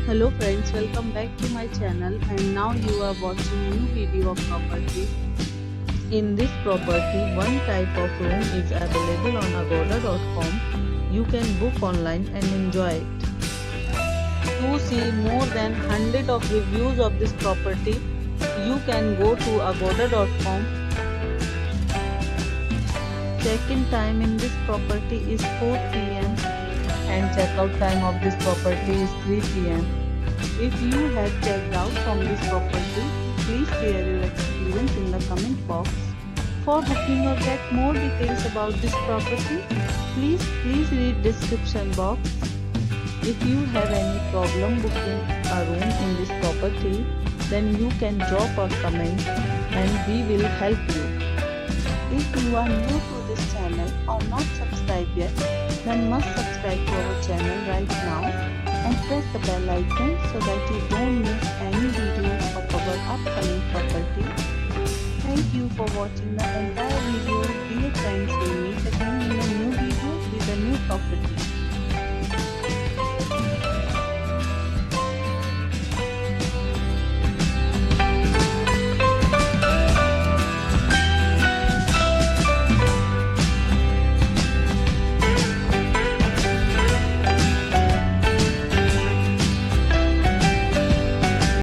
Hello friends, welcome back to my channel and now you are watching new video of property. In this property, one type of room is available on agoda.com. You can book online and enjoy it. To see more than 100 of reviews of this property, you can go to agoda.com. Check-in time in this property is 4 p.m. and checkout time of this property is 3 p.m. If you have checked out from this property, please share your experience in the comment box. For booking or get more details about this property, please read description box. If you have any problem booking a room in this property, then you can drop a comment and we will help you. If you are new to this channel or not subscribed yet, then must subscribe to our channel right now and press the bell icon so that you don't miss any videos of our upcoming property. Thank you for watching the entire video. Dear friends, we'll meet again in a new video with a new property.